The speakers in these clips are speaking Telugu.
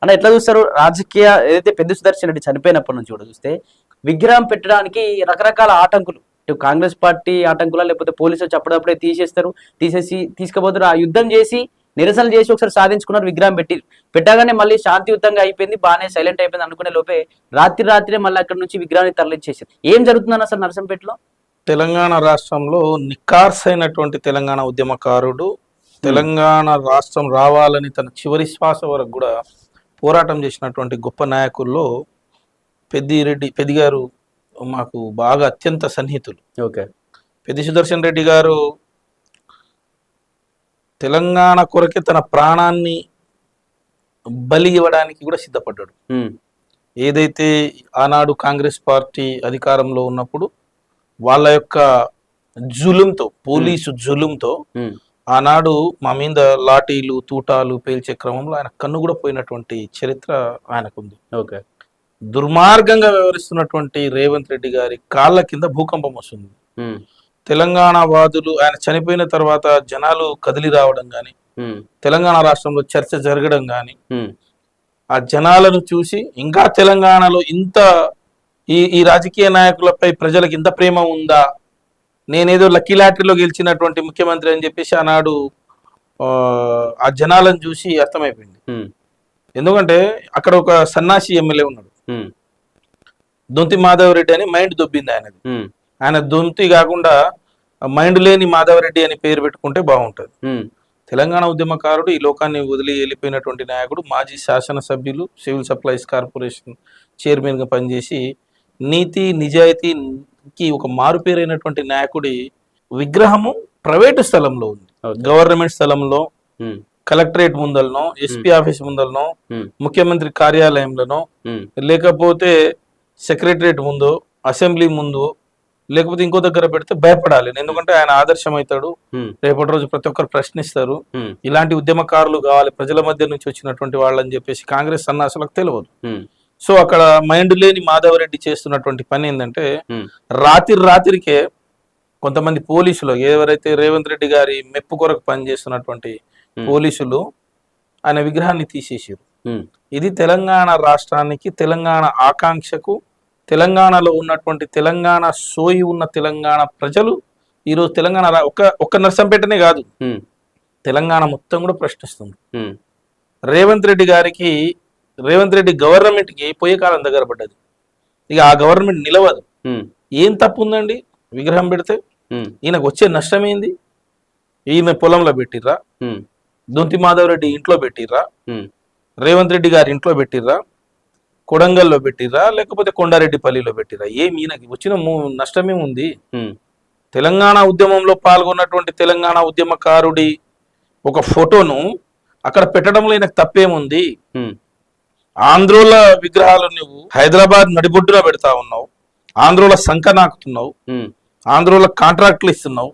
అన్న ఎట్లా చూస్తారు రాజకీయ ఏదైతే పెద్ద సుదర్శన్ రెడ్డి చనిపోయినప్పటి నుంచి కూడా చూస్తే విగ్రహం పెట్టడానికి రకరకాల ఆటంకులు, ఇటు కాంగ్రెస్ పార్టీ ఆటంకులా లేకపోతే పోలీసులు అప్పుడప్పుడే తీసేసి తీసుకుపోతారు. ఆ యుద్ధం చేసి నిరసనలు చేసి ఒకసారి సాధించుకున్నారు, విగ్రహం పెట్టగానే మళ్ళీ శాంతియుతంగా అయిపోయింది, బాగానే సైలెంట్ అయిపోయింది అనుకునే లోపే రాత్రే మళ్ళీ అక్కడి నుంచి విగ్రహాన్ని తరలించేసారు. ఏం జరుగుతుందన్న అసలు నరసంపేటలో? తెలంగాణ రాష్ట్రంలో నిఖార్సైనటువంటి తెలంగాణ ఉద్యమకారుడు, తెలంగాణ రాష్ట్రం రావాలని తన చివరి శ్వాస వరకు కూడా పోరాటం చేసినటువంటి గొప్ప నాయకుల్లో పెద్ది గారు మాకు బాగా అత్యంత సన్నిహితులు. ఓకే. పెద్ది సుదర్శన్ రెడ్డి గారు తెలంగాణ కొరకే తన ప్రాణాన్ని బలి ఇవ్వడానికి కూడా సిద్ధపడ్డాడు. ఏదైతే ఆనాడు కాంగ్రెస్ పార్టీ అధికారంలో ఉన్నప్పుడు వాళ్ళ యొక్క జులుంతో, పోలీసు జులుంతో ఆనాడు మా మీద లాఠీలు తూటాలు పేల్చే క్రమంలో ఆయన కన్ను కూడా పోయినటువంటి చరిత్ర ఆయనకుంది. ఓకే. దుర్మార్గంగా వ్యవహరిస్తున్నటువంటి రేవంత్ రెడ్డి గారి కాళ్ళ కింద భూకంపం వస్తుంది. తెలంగాణ వాదులు ఆయన చనిపోయిన తర్వాత జనాలు కదిలి రావడం గాని, తెలంగాణ రాష్ట్రంలో చర్చ జరగడం గాని, ఆ జనాలను చూసి ఇంకా తెలంగాణలో ఇంత ఈ రాజకీయ నాయకులపై ప్రజలకు ఇంత ప్రేమ ఉందా, నేనేదో లక్కీ లాటరీలో గెలిచినటువంటి ముఖ్యమంత్రి అని చెప్పేసి ఆనాడు ఆ జనాలను చూసి అర్థమైపోయింది. ఎందుకంటే అక్కడ ఒక సన్నాసి ఎమ్మెల్యే ఉన్నాడు, దొంతి మాధవరెడ్డి అని, మైండ్ దొబ్బింది ఆయనది. ఆయన దొంతి కాకుండా మైండ్ లేని మాధవరెడ్డి అని పేరు పెట్టుకుంటే బాగుంటుంది. తెలంగాణ ఉద్యమకారుడు, ఈ లోకాన్ని వదిలి వెళ్ళిపోయినటువంటి నాయకుడు, మాజీ శాసనసభ్యులు, సివిల్ సప్లైస్ కార్పొరేషన్ చైర్మన్ గా పనిచేసి నీతి నిజాయితీకి ఒక మారుపేరైనటువంటి నాయకుడి విగ్రహము ప్రైవేటు స్థలంలో ఉంది. గవర్నమెంట్ స్థలంలో, కలెక్టరేట్ ముందలనో, ఎస్పీ ఆఫీస్ ముందలనో, ముఖ్యమంత్రి కార్యాలయంలోనో, లేకపోతే సెక్రటరేట్ ముందు, అసెంబ్లీ ముందు, లేకపోతే ఇంకో దగ్గర పెడితే భయపడాలి. ఎందుకంటే ఆయన ఆదర్శం అవుతాడు, రేపటి రోజు ప్రతి ఒక్కరు ప్రశ్నిస్తారు, ఇలాంటి ఉద్యమకారులు కావాలి ప్రజల మధ్య నుంచి వచ్చినటువంటి వాళ్ళని చెప్పేసి కాంగ్రెస్ సన్నాసులకు తెలియదు. సో అక్కడ మైండ్ లేని మాధవరెడ్డి చేస్తున్నటువంటి పని ఏంటంటే, రాత్రికే కొంతమంది పోలీసులు, ఎవరైతే రేవంత్ రెడ్డి గారి మెప్పు కొరకు పనిచేస్తున్నటువంటి పోలీసులు ఆయన విగ్రహాన్ని తీసేసారు. ఇది తెలంగాణ రాష్ట్రానికి, తెలంగాణ ఆకాంక్షకు, తెలంగాణలో ఉన్నటువంటి తెలంగాణ సోయి ఉన్న తెలంగాణ ప్రజలు ఈరోజు తెలంగాణ ఒక్క నర్సంపేటనే కాదు, తెలంగాణ మొత్తం కూడా ప్రశ్నిస్తుంది. రేవంత్ రెడ్డి గవర్నమెంట్ కి పోయే కాలం దగ్గర పడ్డది. ఇక ఆ గవర్నమెంట్ నిలవదు. ఏం తప్పు ఉందండి విగ్రహం పెడితే? ఈయనకు వచ్చే నష్టం ఏంది? ఈయన పొలంలో పెట్టిర్రా, దొంతి మాధవరెడ్డి ఇంట్లో పెట్టిర్రా, రేవంత్ రెడ్డి గారి ఇంట్లో పెట్టిర్రా, కొడంగల్లో పెట్టిర్రా, లేకపోతే కొండారెడ్డిపల్లిలో పెట్టిర్రా? ఏం ఈయనకి వచ్చిన నష్టమే ఉంది? తెలంగాణ ఉద్యమంలో పాల్గొన్నటువంటి తెలంగాణ ఉద్యమకారుడి ఒక ఫోటోను అక్కడ పెట్టడంలో ఈయనకు తప్పేముంది? ఆంధ్రోల విగ్రహాలు నువ్వు హైదరాబాద్ నడిబొడ్డున పెడతా ఉన్నావు, ఆంధ్రోల సంఖ నాకుతున్నావు, ఆంధ్రోల కాంట్రాక్ట్లు ఇస్తున్నావు,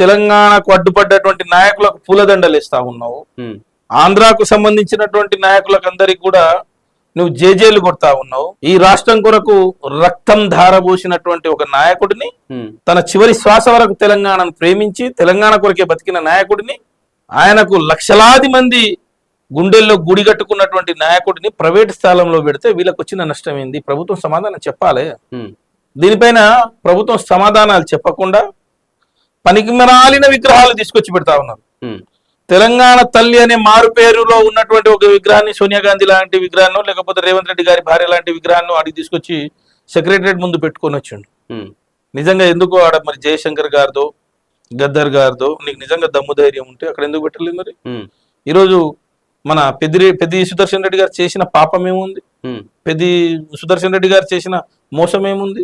తెలంగాణకు అడ్డుపడ్డటువంటి నాయకులకు పూలదండలు ఇస్తా ఉన్నావు, ఆంధ్రాకు సంబంధించినటువంటి నాయకులకు అందరికి కూడా నువ్వు జేజేలు కొడతా ఉన్నావు. ఈ రాష్ట్రం కొరకు రక్తం ధారబోసినటువంటి ఒక నాయకుడిని, తన చివరి శ్వాస వరకు తెలంగాణను ప్రేమించి తెలంగాణ కొరకే బతికిన నాయకుడిని, ఆయనకు లక్షలాది మంది గుండెల్లో గుడి కట్టుకున్నటువంటి నాయకుడిని ప్రైవేట్ స్థలంలో పెడితే వీళ్ళకి వచ్చిన నష్టం ఏంది? ప్రభుత్వం సమాధానం చెప్పాలి. దీనిపైన ప్రభుత్వం సమాధానాలు చెప్పకుండా పనికిమాలిన విగ్రహాలు తీసుకొచ్చి పెడతా ఉన్నారు. తెలంగాణ తల్లి అనే మారు పేరులో ఉన్నటువంటి ఒక విగ్రహాన్ని, సోనియా గాంధీ లాంటి విగ్రహాన్ని, లేకపోతే రేవంత్ రెడ్డి గారి భార్య లాంటి విగ్రహాన్ని అడిగి తీసుకొచ్చి సెక్రటరేట్ ముందు పెట్టుకొని వచ్చిండు. నిజంగా ఎందుకు ఆడ మరి జయశంకర్ గారిదో, గద్దర్ గారిదో నీకు నిజంగా దమ్ము ధైర్యం ఉంటే అక్కడ ఎందుకు పెట్టలేదు? మరి ఈరోజు మన పెద్ది సుదర్శన్ రెడ్డి గారు చేసిన పాపం ఏముంది? పెద్ది సుదర్శన్ రెడ్డి గారు చేసిన మోసం ఏముంది?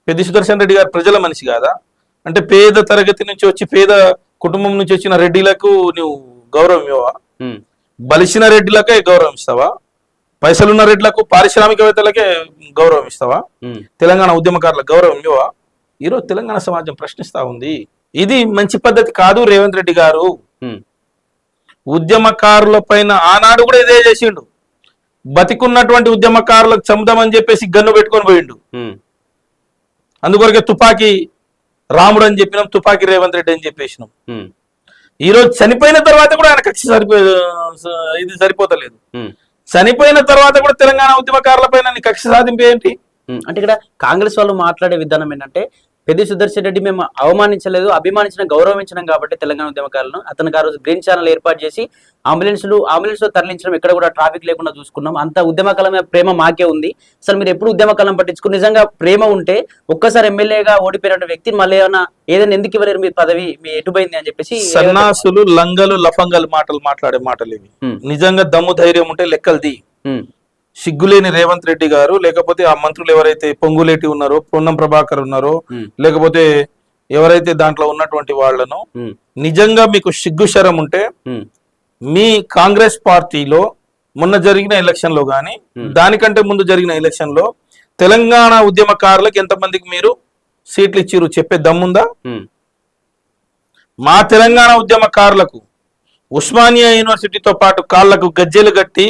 పెద్ది సుదర్శన్ రెడ్డి గారు ప్రజల మనిషి కాదా? అంటే పేద తరగతి నుంచి వచ్చి, పేద కుటుంబం నుంచి వచ్చిన రెడ్డిలకు నువ్వు గౌరవం ఇవ్వవా? బలిసిన రెడ్డిలకే గౌరవం ఇస్తావా? పైసలున్న రెడ్లకు, పారిశ్రామికవేత్తలకే గౌరవం ఇస్తావా? తెలంగాణ ఉద్యమకారులకు గౌరవం ఇవ్వవా? ఈరోజు తెలంగాణ సమాజం ప్రశ్నిస్తా ఉంది. ఇది మంచి పద్ధతి కాదు. రేవంత్ రెడ్డి గారు ఉద్యమకారుల పైన ఆనాడు కూడా ఇదే చేసిండు. బతికున్నటువంటి ఉద్యమకారులకు చంపుదామని చెప్పేసి గన్ను పెట్టుకొని పోయిండు. అందుకొరకే తుపాకీ రాముడు అని చెప్పినాం, తుపాకీ రేవంత్ రెడ్డి అని చెప్పేసినాం. ఈ రోజు చనిపోయిన తర్వాత కూడా ఆయన కక్ష ఇది సరిపోతలేదు. చనిపోయిన తర్వాత కూడా తెలంగాణ ఉద్యమకారుల పైన కక్ష సాధింపు ఏంటి? అంటే ఇక్కడ కాంగ్రెస్ వాళ్ళు మాట్లాడే విధానం ఏంటంటే పెద్ది సుదర్శన్ రెడ్డి మేము అవమానించలేదు, అభిమానించిన గౌరవించినాం కాబట్టి తెలంగాణ ఉద్యమకారులను అతనికి ఆ రోజు గ్రీన్ ఛానల్ ఏర్పాటు చేసి అంబులెన్స్ లో తరలించడం, ఎక్కడ కూడా ట్రాఫిక్ లేకుండా చూసుకున్నాం. అంత ఉద్యమకాలం మీద ప్రేమ మాకే ఉంది. అసలు మీరు ఎప్పుడు ఉద్యమకాలం పట్టించుకుని నిజంగా ప్రేమ ఉంటే ఒక్కసారి ఎమ్మెల్యేగా ఓడిపోయిన వ్యక్తిని మళ్ళీ ఏదైనా ఎందుకు ఇవ్వలేరు మీ పదవి, మీ ఎటుపోయింది అని చెప్పేసి సన్నాసులు లంగలు లఫంగలు మాట్లాడే మాటలు ఇవి. నిజంగా దమ్ము ధైర్యం ఉంటే లెక్కలది. సిగ్గులేని రేవంత్ రెడ్డి గారు, లేకపోతే ఆ మంత్రులు ఎవరైతే పొంగులేటి ఉన్నారో, పొన్నం ప్రభాకర్ ఉన్నారో, లేకపోతే ఎవరైతే దాంట్లో ఉన్నటువంటి వాళ్లను, నిజంగా మీకు సిగ్గు శరం ఉంటే మీ కాంగ్రెస్ పార్టీలో మొన్న జరిగిన ఎలక్షన్ లో గాని దానికంటే ముందు జరిగిన ఎలక్షన్ లో తెలంగాణ ఉద్యమకారులకు ఎంతమందికి మీరు సీట్లు ఇచ్చిరు చెప్పే దమ్ముందా? మా తెలంగాణ ఉద్యమకారులకు ఉస్మానియా యూనివర్సిటీతో పాటు కాళ్లకు గజ్జెలు కట్టి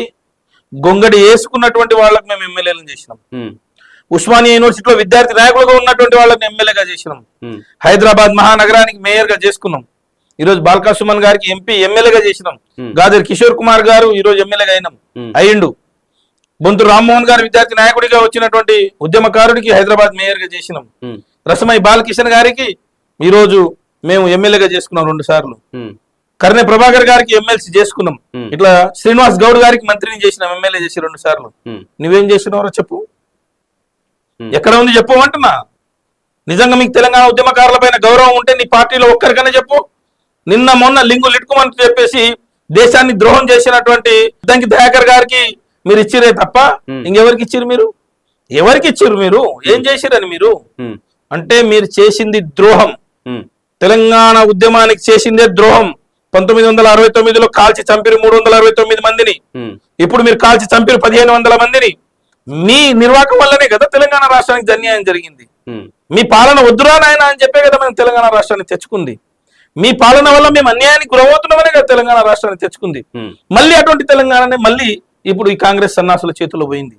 గొంగడి వేసుకున్నటువంటి వాళ్ళకి మేము ఎమ్మెల్యేలను చేసినాం. ఉస్మానియా యూనివర్సిటీలో విద్యార్థి నాయకులుగా ఉన్నటువంటి వాళ్ళని ఎమ్మెల్యేగా చేసినాం. హైదరాబాద్ మహానగరానికి మేయర్ గా చేసుకున్నాం. ఈరోజు బాల్కా సుమన్ గారికి ఎంపీ ఎమ్మెల్యేగా చేసినాం. గాదర్ కిషోర్ కుమార్ గారు ఈరోజు ఎమ్మెల్యేగా అయ్యిండు. బొంతు రామ్మోహన్ గారు విద్యార్థి నాయకుడిగా వచ్చినటువంటి ఉద్యమకారుడికి హైదరాబాద్ మేయర్ గా చేసినాం. రసమై బాలకిషన్ గారికి ఈరోజు మేము ఎమ్మెల్యేగా చేసుకున్నాం 2 సార్లు. కర్ణె ప్రభాకర్ గారికి ఎమ్మెల్సీ చేసుకున్నాం. ఇట్లా శ్రీనివాస్ గౌడ్ గారికి మంత్రిని చేసినాం, ఎమ్మెల్యే చేసి 2 సార్లు. నువ్వేం చేసినావో చెప్పు, ఎక్కడ ఉంది చెప్పు అంటున్నా. నిజంగా మీకు తెలంగాణ ఉద్యమకారుల పైన గౌరవం ఉంటే నీ పార్టీలో ఒక్కరికైనా చెప్పు. నిన్న మొన్న లింగు లిట్టుకోమని చెప్పేసి దేశాన్ని ద్రోహం చేసినటువంటి దానికి దయాకర్ గారికి మీరు ఇచ్చిరే తప్ప ఇంకెవరికి ఇచ్చిరు? మీరు ఎవరికి ఇచ్చిరు? మీరు ఏం చేసిరని మీరు అంటే మీరు చేసింది ద్రోహం. తెలంగాణ ఉద్యమానికి చేసిందే ద్రోహం. 1969లో కాల్చి చంపిరు 369 మందిని. ఇప్పుడు మీరు కాల్చి చంపిరు 1500 మందిని. మీ నిర్వాహకం వల్లనే కదా తెలంగాణ రాష్ట్రానికి అన్యాయం జరిగింది. మీ పాలన వద్దురా నాయన అని చెప్పే కదా మేము తెలంగాణ రాష్ట్రాన్ని తెచ్చుకుంది. మీ పాలన వల్ల మేము అన్యాయానికి గురవుతున్నామనే కదా తెలంగాణ రాష్ట్రాన్ని తెచ్చుకుంది. మళ్ళీ అటువంటి తెలంగాణనే మళ్ళీ ఇప్పుడు ఈ కాంగ్రెస్ సన్నాసుల చేతిలో పోయింది.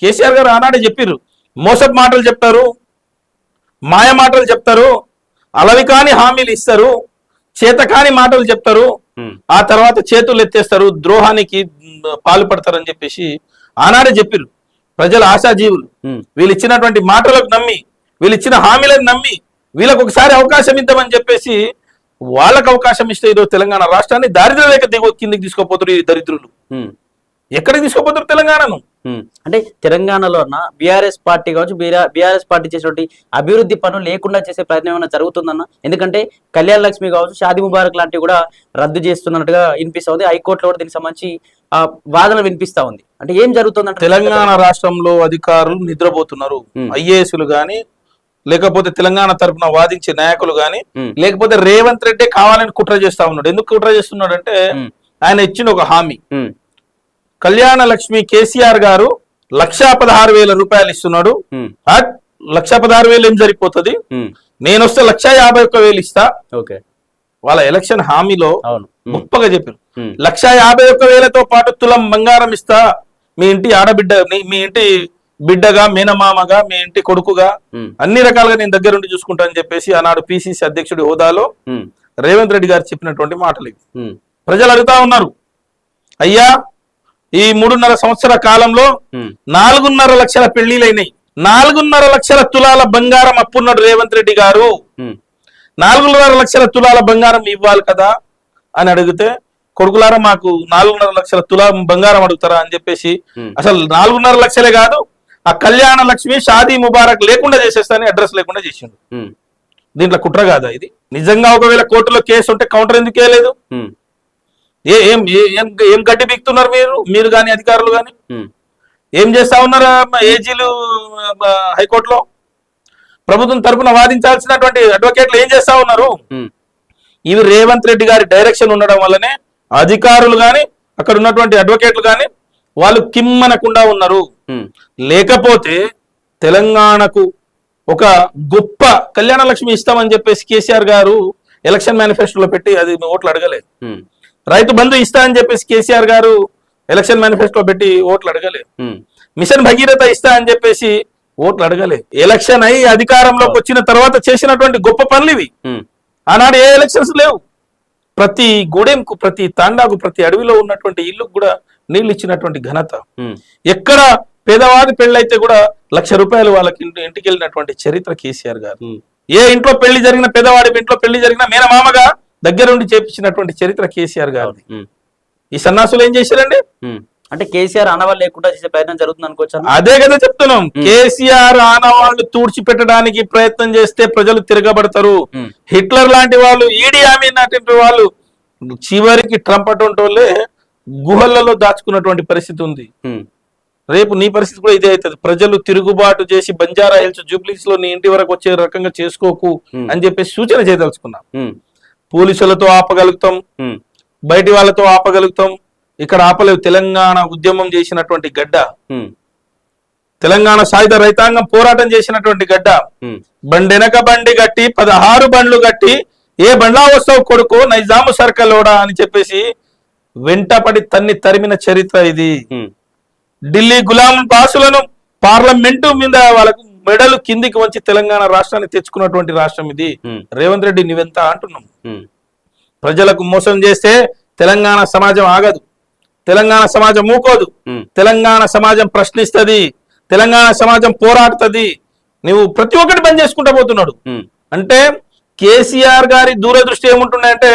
కేసీఆర్ గారు ఆనాడే చెప్పిర్రు, మోసపు మాటలు చెప్తారు, మాయ మాటలు చెప్తారు, అలవి కాని హామీలు ఇస్తారు, చేతకాని మాటలు చెప్తారు, ఆ తర్వాత చేతులు ఎత్తేస్తారు, ద్రోహానికి పాల్పడతారని చెప్పేసి ఆనాడే చెప్పిరు. ప్రజల ఆశాజీవులు వీళ్ళు ఇచ్చినటువంటి మాటలకు నమ్మి, వీళ్ళు ఇచ్చిన హామీలను నమ్మి, వీళ్ళకు ఒకసారి అవకాశం ఇద్దామని చెప్పేసి వాళ్ళకు అవకాశం ఇస్తే ఈరోజు తెలంగాణ రాష్ట్రాన్ని దారిద్ర్య రేఖ కిందికి తీసుకోపోతారు ఈ దరిద్రులు. ఎక్కడికి తీసుకోపోతారు తెలంగాణను? అంటే తెలంగాణలో బీఆర్ఎస్ పార్టీ కావచ్చు, బీఆర్ఎస్ పార్టీ చేసినటువంటి అభివృద్ధి పనులు లేకుండా చేసే ప్రయత్నం ఏమైనా జరుగుతుందన్న? ఎందుకంటే కళ్యాణ లక్ష్మి కావచ్చు, షాదీ ముబారక్ లాంటివి కూడా రద్దు చేస్తున్నట్టుగా వినిపిస్తా ఉంది. హైకోర్టులో కూడా దీనికి సంబంధించి వాదన వినిపిస్తా ఉంది. అంటే ఏం జరుగుతుందంటే తెలంగాణ రాష్ట్రంలో అధికారులు నిద్రపోతున్నారు. ఐఏఎస్లు గాని, లేకపోతే తెలంగాణ తరఫున వాదించే నాయకులు గాని, లేకపోతే రేవంత్ రెడ్డి కావాలని కుట్ర చేస్తా ఉన్నాడు. ఎందుకు కుట్ర చేస్తున్నాడు అంటే ఆయన ఇచ్చిన ఒక హామీ. కళ్యాణ లక్ష్మి కేసీఆర్ గారు 1,16,000 రూపాయలు ఇస్తున్నాడు. 1,16,000 ఏం సరిపోతుంది? నేను వస్తే 1,51,000 ఇస్తా. వాళ్ళ ఎలక్షన్ హామీలో గొప్పగా చెప్పారు. 1,51,000తో పాటు తులం బంగారం ఇస్తా, మీ ఇంటి ఆడబిడ్డ, మీ ఇంటి బిడ్డగా, మేనమామగా, మీ ఇంటి కొడుకుగా అన్ని రకాలుగా నేను దగ్గరుండి చూసుకుంటా అని చెప్పేసి ఆనాడు పిసిసి అధ్యక్షుడి హోదాలో రేవంత్ రెడ్డి గారు చెప్పినటువంటి మాటలు ఇవి. ప్రజలు అడుగుతా ఉన్నారు, అయ్యా ఈ 3.5 సంవత్సర కాలంలో 4.5 లక్షల పెళ్లిలైనాయి, 4.5 లక్షల తులాల బంగారం అప్పున్నాడు రేవంత్ రెడ్డి గారు. 4.5 లక్షల తులాల బంగారం ఇవ్వాలి కదా అని అడిగితే, కొడుకులారా మాకు 4.5 లక్షల తులాల బంగారం అడుగుతారా అని చెప్పేసి, అసలు 4.5 లక్షలే కాదు, ఆ కళ్యాణ లక్ష్మి షాదీ ముబారక్ లేకుండా చేసేస్తానని అడ్రస్ లేకుండా చేసిండు. దీంట్లో కుట్ర కాదా ఇది? నిజంగా ఒకవేళ కోర్టులో కేసు ఉంటే కౌంటర్ ఎందుకు వేయలేదు? ఏం గడ్డి బిక్తున్నారు మీరు గాని, అధికారులు గాని ఏం చేస్తా ఉన్నారా? ఏజీలు హైకోర్టులో ప్రభుత్వం తరఫున వాదించాల్సినటువంటి అడ్వకేట్లు ఏం చేస్తా ఉన్నారు? ఇవి రేవంత్ రెడ్డి గారి డైరెక్షన్ ఉండడం వల్లనే అధికారులు గాని, అక్కడ ఉన్నటువంటి అడ్వకేట్లు గాని వాళ్ళు కిమ్మనకుండా ఉన్నారు. లేకపోతే తెలంగాణకు ఒక గొప్ప కళ్యాణ లక్ష్మి ఇస్తామని చెప్పేసి కేసీఆర్ గారు ఎలక్షన్ మేనిఫెస్టోలో పెట్టి అది ఓట్లు అడగలేదు. రైతు బంధు ఇస్తా అని చెప్పేసి కేసీఆర్ గారు ఎలక్షన్ మేనిఫెస్టో పెట్టి ఓట్లు అడగలేదు. మిషన్ భగీరథ ఇస్తా అని చెప్పేసి ఓట్లు అడగలేదు. ఎలక్షన్ అయి అధికారంలోకి వచ్చిన తర్వాత చేసినటువంటి గొప్ప పనులు ఇవి. ఆనాడు ఏ ఎలక్షన్స్ లేవు. ప్రతి గూడెంకు, ప్రతి తాండాకు, ప్రతి అడవిలో ఉన్నటువంటి ఇల్లుకు కూడా నీళ్లు ఇచ్చినటువంటి ఘనత. ఎక్కడ పేదవాడి పెళ్ళైతే కూడా ₹1,00,000 వాళ్ళకి ఇంటికి వెళ్ళినటువంటి చరిత్ర కేసీఆర్ గారు. ఏ ఇంట్లో పెళ్లి జరిగిన, పేదవాడి ఇంట్లో పెళ్లి జరిగిన మేనమామగా దగ్గరుండి చేపించినటువంటి చరిత్ర కేసీఆర్ గారిది. ఈ సన్నాసులు ఏం చేశారండి? అంటే కేసీఆర్ ఆనవాళ్ళు లేకుండా చేసే ప్రయత్నం జరుగుతుంది అనుకోవచ్చు. అదే కదా చెప్తున్నాం. కేసీఆర్ ఆనవాళ్ళు తుడిచిపెట్టడానికి ప్రయత్నం చేస్తే ప్రజలు తిరగబడతారు. హిట్లర్ లాంటి వాళ్ళు, ఈడీ ఆమీన్ లాంటి వాళ్ళు చివరికి ట్రంప్ అటువంటి వాళ్ళే గుహలలో దాచుకున్నటువంటి పరిస్థితి ఉంది. రేపు నీ పరిస్థితి కూడా ఇదే అవుతుంది. ప్రజలు తిరుగుబాటు చేసి బంజారా హిల్స్, జూబ్లీస్ లో నీ ఇంటి వరకు వచ్చే రకంగా చేసుకోకు అని చెప్పేసి సూచన చేయదలుచుకున్నాం. పోలీసులతో ఆపగలుగుతాం, బయటి వాళ్ళతో ఆపగలుగుతాం, ఇక్కడ ఆపలేవు. తెలంగాణ ఉద్యమం చేసినటువంటి గడ్డ, తెలంగాణ సాయుధ రైతాంగం పోరాటం చేసినటువంటి గడ్డ. బండెనక బండి గట్టి 16 బండ్లు గట్టి ఏ బండ్లా వస్తావు కొడుకు నైజాము సర్కలోడా అని చెప్పేసి వెంటపడి తరిమిన చరిత్ర ఇది. ఢిల్లీ గులాం బాసులను పార్లమెంటు మీద వాళ్ళకు మెడలు కిందికి వంచి తెలంగాణ రాష్ట్రాన్ని తెచ్చుకున్నటువంటి రాష్ట్రం ఇది. రేవంత్ రెడ్డి నువ్వెంత అంటున్నాం. ప్రజలకు మోసం చేస్తే తెలంగాణ సమాజం ఆగదు, తెలంగాణ సమాజం మూకోదు, తెలంగాణ సమాజం ప్రశ్నిస్తుంది, తెలంగాణ సమాజం పోరాడుతుంది. నువ్వు ప్రతి ఒక్కటి బంద్ చేసుకుంటా పోతున్నాడు. అంటే కేసీఆర్ గారి దూరదృష్టి ఏముంటున్నాయంటే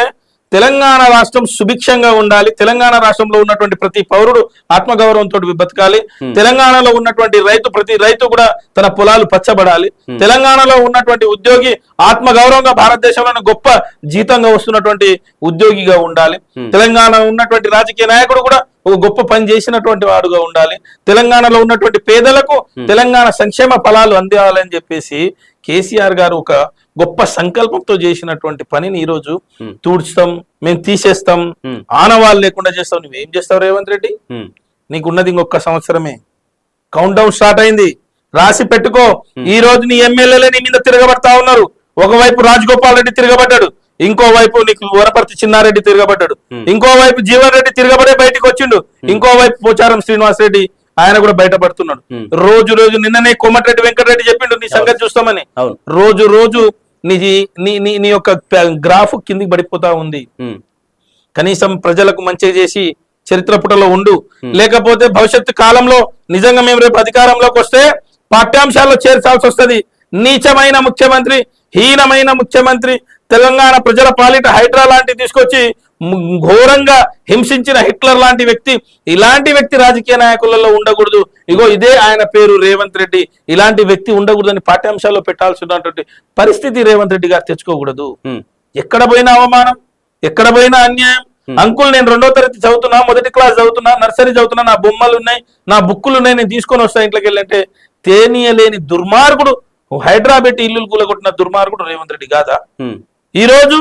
తెలంగాణ రాష్ట్రం సుభిక్షంగా ఉండాలి, తెలంగాణ రాష్ట్రంలో ఉన్నటువంటి ప్రతి పౌరుడు ఆత్మగౌరవంతో బతకాలి, తెలంగాణలో ఉన్నటువంటి ప్రతి రైతు కూడా తన పొలాలు పచ్చబడాలి, తెలంగాణలో ఉన్నటువంటి ఉద్యోగి ఆత్మగౌరవంగా భారతదేశంలో గొప్ప జీతంగా వస్తున్నటువంటి ఉద్యోగిగా ఉండాలి, తెలంగాణ ఉన్నటువంటి రాజకీయ నాయకుడు కూడా ఒక గొప్ప పని చేసినటువంటి వాడుగా ఉండాలి, తెలంగాణలో ఉన్నటువంటి పేదలకు తెలంగాణ సంక్షేమ ఫలాలు అందాలని చెప్పేసి కేసీఆర్ గారు ఒక గొప్ప సంకల్పంతో చేసినటువంటి పనిని ఈ రోజు తూడ్చుతాం, మేము తీసేస్తాం, ఆనవాళ్ళు లేకుండా చేస్తాం. నువ్వేం చేస్తావు రేవంత్ రెడ్డి? నీకున్నది ఇంకొక సంవత్సరమే. కౌంట్ డౌన్ స్టార్ట్ అయింది, రాసి పెట్టుకో. ఈ రోజు నీ ఎమ్మెల్యేలే నీ మీద తిరగబడతా ఉన్నారు. ఒకవైపు రాజగోపాల్ రెడ్డి తిరగబడ్డాడు, ఇంకోవైపు నీకు వనపర్తి చిన్నారెడ్డి తిరగబడ్డాడు, ఇంకోవైపు జీవన్ రెడ్డి తిరగబడే బయటకు వచ్చిండు, ఇంకోవైపు పోచారం శ్రీనివాస్ రెడ్డి ఆయన కూడా బయటపడుతున్నాడు. రోజు రోజు నిన్ననే కోమటిరెడ్డి వెంకటరెడ్డి చెప్పిండు నీ సంగతి చూస్తామని. రోజు రోజు నీ యొక్క గ్రాఫ్ కిందికి పడిపోతా ఉంది. కనీసం ప్రజలకు మంచి చేసి చరిత్ర పుటలో ఉండు, లేకపోతే భవిష్యత్తు కాలంలో నిజంగా మేము రేపు అధికారంలోకి వస్తే పాఠ్యాంశాల్లో చేర్చాల్సి వస్తుంది. నీచమైన ముఖ్యమంత్రి, హీనమైన ముఖ్యమంత్రి, తెలంగాణ ప్రజల పాలిట హైడ్రా లాంటి తీసుకొచ్చి ఘోరంగా హింసించిన హిట్లర్ లాంటి వ్యక్తి, ఇలాంటి వ్యక్తి రాజకీయ నాయకులలో ఉండకూడదు. ఇగో ఇదే ఆయన పేరు రేవంత్ రెడ్డి, ఇలాంటి వ్యక్తి ఉండకూడదని పాఠ్యాంశాల్లో పెట్టాల్సినటువంటి పరిస్థితి రేవంత్ రెడ్డి గారు తెచ్చుకోకూడదు. ఎక్కడ పోయినా అవమానం, ఎక్కడ పోయినా అన్యాయం. అంకుల్ నేను 2వ తరగతి చదువుతున్నా, మొదటి క్లాస్ చదువుతున్నా, నర్సరీ చదువుతున్నా, నా బొమ్మలు ఉన్నాయి, నా బుక్కులు ఉన్నాయి, నేను తీసుకొని వస్తా ఇంట్లోకి వెళ్ళంటే తేనీయలేని దుర్మార్గుడు, హైడ్రా పెట్టి ఇల్లు కూలగొట్టిన దుర్మార్గుడు రేవంత్ రెడ్డి కాదా? ఈ రోజు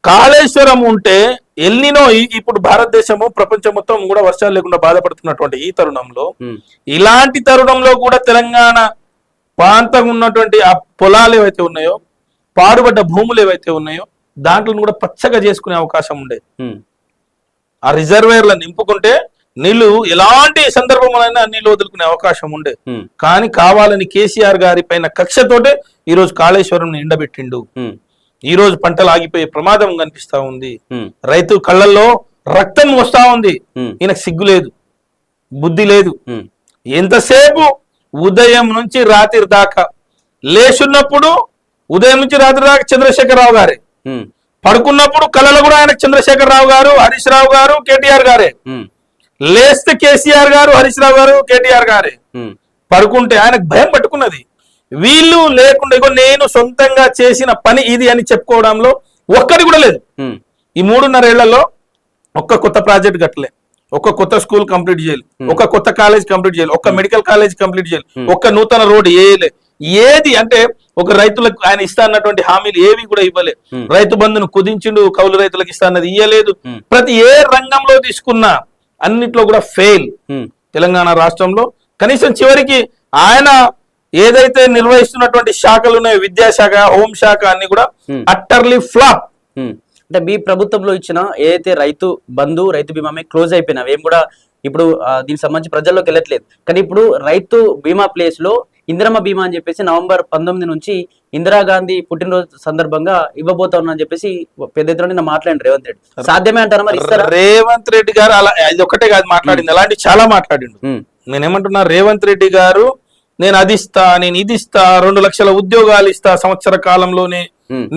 కాళేశ్వరం ఉంటే ఎల్నినో, ఇప్పుడు భారతదేశము ప్రపంచం మొత్తం కూడా వర్షాలు లేకుండా బాధపడుతున్నటువంటి ఈ తరుణంలో, ఇలాంటి తరుణంలో కూడా తెలంగాణ ప్రాంతం ఉన్నటువంటి ఆ పొలాలు ఏవైతే ఉన్నాయో, పాడుబడ్డ భూములు ఏవైతే ఉన్నాయో దాంట్లో కూడా పచ్చగా చేసుకునే అవకాశం ఉండే. ఆ రిజర్వేర్లను నింపుకుంటే నీళ్లు ఎలాంటి సందర్భంలోనైనా నీళ్లు వదులుకునే అవకాశం ఉండే. కానీ కావాలని కేసీఆర్ గారి పైన కక్షతోటే ఈ రోజు కాళేశ్వరం ఎండబెట్టిండు. ఈ రోజు పంటలు ఆగిపోయే ప్రమాదం కనిపిస్తా ఉంది. రైతు కళ్ళల్లో రక్తం వస్తా ఉంది. ఈయనకు సిగ్గు లేదు, బుద్ధి లేదు. ఎంతసేపు ఉదయం నుంచి రాత్రి దాకా లేచున్నప్పుడు, ఉదయం నుంచి రాత్రి దాకా చంద్రశేఖరరావు గారే, పడుకున్నప్పుడు కళలో కూడా ఆయన చంద్రశేఖరరావు గారు, హరీష్ రావు గారు, కేటీఆర్ గారే, లేస్తే కేసీఆర్ గారు, హరీష్ రావు గారు, కేటీఆర్ గారే, పడుకుంటే ఆయనకు భయం పట్టుకున్నది. వీళ్ళు లేకుండా ఇగో నేను సొంతంగా చేసిన పని ఇది అని చెప్పుకోవడంలో ఒక్కటి కూడా లేదు. ఈ 3.5 ఏళ్లలో ఒక్క కొత్త ప్రాజెక్ట్ కట్టలే, ఒక్క కొత్త స్కూల్ కంప్లీట్ చేయాలి, ఒక్క కొత్త కాలేజ్ కంప్లీట్ చేయాలి, ఒక్క మెడికల్ కాలేజ్ కంప్లీట్ చేయాలి, ఒక్క నూతన రోడ్డు వేయలే. ఏది అంటే ఒక రైతులకు ఆయన ఇస్తా అన్నటువంటి హామీలు ఏవి కూడా ఇవ్వలే. రైతు బంధును కుదించిండు, కౌలు రైతులకు ఇస్తా అన్నది ఇయ్యలేదు. ప్రతి ఏ రంగంలో తీసుకున్నా అన్నిట్లో కూడా ఫెయిల్. తెలంగాణ రాష్ట్రంలో కనీసం చివరికి ఆయన ఏదైతే నిర్వహిస్తున్నటువంటి శాఖలు ఉన్నాయో, విద్యాశాఖ, హోంశాఖ అన్ని కూడా అట్టర్లీ ఫ్లాప్. అంటే మీ ప్రభుత్వంలో ఇచ్చిన ఏదైతే రైతు బంధు, రైతు బీమా క్లోజ్ అయిపోయినా ఏం కూడా ఇప్పుడు దీనికి సంబంధించి ప్రజల్లోకి వెళ్ళట్లేదు. కానీ ఇప్పుడు రైతు బీమా ప్లేస్ లో ఇందిరమ్మ బీమా అని చెప్పేసి నవంబర్ 19 నుంచి ఇందిరాగాంధీ పుట్టినరోజు సందర్భంగా ఇవ్వబోతా అని చెప్పేసి పెద్ద ఎత్తున నిన్న మాట్లాడండి రేవంత్ రెడ్డి. సాధ్యమే అంటారా మరి? ఇస్తారా? రేవంత్ రెడ్డి గారు అలా ఇది ఒకటే కాదు మాట్లాడింది, అలాంటి చాలా మాట్లాడిండు. నేనేమంటున్నా, రేవంత్ రెడ్డి గారు నేను అది ఇస్తా, నేను ఇది ఇస్తా, 2 లక్షల ఉద్యోగాలు ఇస్తా సంవత్సర కాలంలోనే,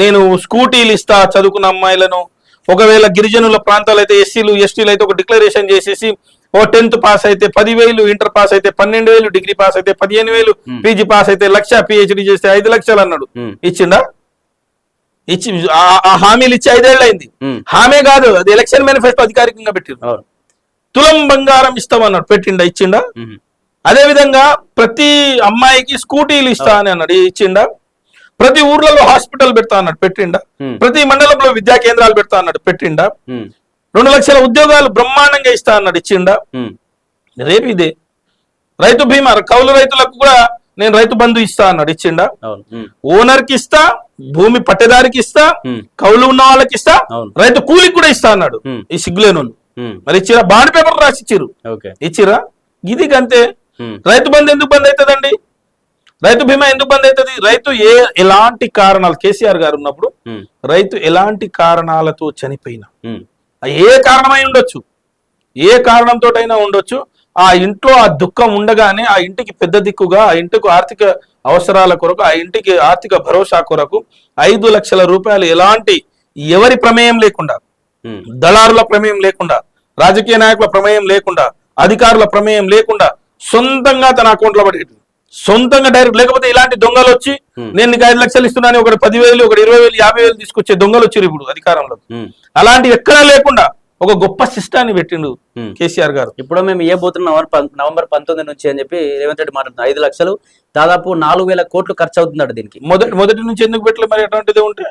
నేను స్కూటీలు ఇస్తా చదువుకున్న అమ్మాయిలను, ఒకవేళ గిరిజనుల ప్రాంతాలు అయితే ఎస్సీలు ఎస్టీలు అయితే ఒక డిక్లరేషన్ చేసేసి ఓ 10th పాస్ అయితే 10,000, ఇంటర్ పాస్ అయితే 12,000, డిగ్రీ పాస్ అయితే 15,000, పీజీ పాస్ అయితే 1,00,000, పిహెచ్డి చేస్తే 5 లక్షలు అన్నాడు. ఇచ్చిండా? ఇచ్చి ఆ హామీలు ఇచ్చి 5 ఏళ్ళు అయింది. హామీ కాదు, అది ఎలక్షన్ మేనిఫెస్టో అధికారికంగా పెట్టిండు. తులం బంగారం ఇస్తామన్నాడు, పెట్టిండా? ఇచ్చిండా? అదే విధంగా ప్రతి అమ్మాయికి స్కూటీలు ఇస్తా అని అన్నాడు, ఇచ్చిండా? ప్రతి ఊర్లలో హాస్పిటల్ పెడతా అన్నాడు, పెట్టిండా? ప్రతి మండలంలో విద్యా కేంద్రాలు పెడతా అన్నాడు, పెట్టిండా? 2 లక్షల ఉద్యోగాలు బ్రహ్మాండంగా ఇస్తా అన్నాడు, ఇచ్చిండా? రేపు ఇదే రైతు బీమా, కౌలు రైతులకు కూడా నేను రైతు బంధు ఇస్తా అన్నాడు, ఇచ్చిండా? ఓనర్ కి ఇస్తా, భూమి పట్టేదారికి ఇస్తా, కౌలు ఉన్న వాళ్ళకి ఇస్తా, రైతు కూలికి కూడా ఇస్తా అన్నాడు. ఈ సిగ్గులేను మరి ఇచ్చిరా? బాండ్ పేపర్ రాసి ఇచ్చిరు, ఇచ్చిరా? ఇది అంతే. రైతు బంధు ఎందుకు బంద్ అవుతుందండి? రైతు బీమా ఎందుకు బంద్ అవుతుంది? రైతు ఎలాంటి కారణాలు, కేసీఆర్ గారు ఉన్నప్పుడు రైతు ఎలాంటి కారణాలతో చనిపోయినా, ఏ కారణమై ఉండొచ్చు, ఏ కారణంతో అయినా ఉండొచ్చు, ఆ ఇంట్లో ఆ దుఃఖం ఉండగానే ఆ ఇంటికి పెద్ద దిక్కుగా, ఆ ఇంటికి ఆర్థిక అవసరాల కొరకు, ఆ ఇంటికి ఆర్థిక భరోసా కొరకు 5 లక్షల రూపాయలు ఎలాంటి ఎవరి ప్రమేయం లేకుండా, దళారుల ప్రమేయం లేకుండా, రాజకీయ నాయకుల ప్రమేయం లేకుండా, అధికారుల ప్రమేయం లేకుండా సొంతంగా తన అకౌంట్ లో పడేది, సొంతంగా డైరెక్ట్. లేకపోతే ఇలాంటి దొంగలు వచ్చి నేను నీకు 5 లక్షలు ఇస్తున్నాను, ఒకటి 10,000, ఒకటి 20,000, 50,000 తీసుకొచ్చే దొంగలు వచ్చారు ఇప్పుడు అధికారంలో. అలాంటివి ఎక్కడా లేకుండా ఒక గొప్ప సిస్టాన్ని పెట్టిండు కేసీఆర్ గారు. ఇప్పుడు మేము ఇవ్వబోతున్నాం నవంబర్ 19 నుంచి అని చెప్పి రేవంత్ రెడ్డి మాట్లాడుతున్నారు. 5 లక్షలు దాదాపు 4,000 కోట్లు ఖర్చు అవుతున్నాడు దీనికి. మొదటి నుంచి ఎందుకు పెట్టలే మరి? అటువంటిది ఉంటే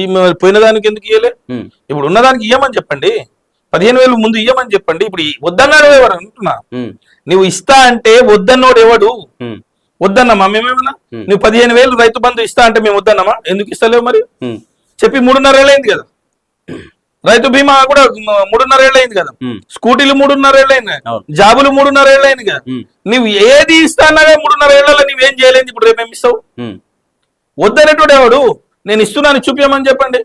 ఈ పోయిన దానికి ఎందుకు ఇయ్యలే? ఇప్పుడు ఉన్నదానికి ఇయ్యమని చెప్పండి, 15,000 ముందు ఇయ్యమని చెప్పండి. ఇప్పుడు వద్దన్నాడు ఎవరు అంటున్నా? నువ్వు ఇస్తా అంటే వద్దన్నోడు ఎవడు? వద్దన్నమా మేమేమన్నా? నువ్వు 15,000 రైతు బంధు ఇస్తా అంటే మేము వద్దన్నమా? ఎందుకు ఇస్తలేవు మరి? చెప్పి 3.5 ఏళ్ళు అయింది కదా. రైతు బీమా కూడా 3.5 ఏళ్ళు అయింది కదా. స్కూటీలు 3.5 ఏళ్ళు అయింది కదా. జాబులు 3.5 ఏళ్ళు అయింది కదా. నువ్వు ఏది ఇస్తా అన్నాగా 3.5 ఏళ్లలో నువ్వేం చేయలేదు. ఇప్పుడు రేపు ఏమి ఇస్తావు? వద్దనేటోడు ఎవడు? నేను ఇస్తున్నాను చూపించమని చెప్పండి.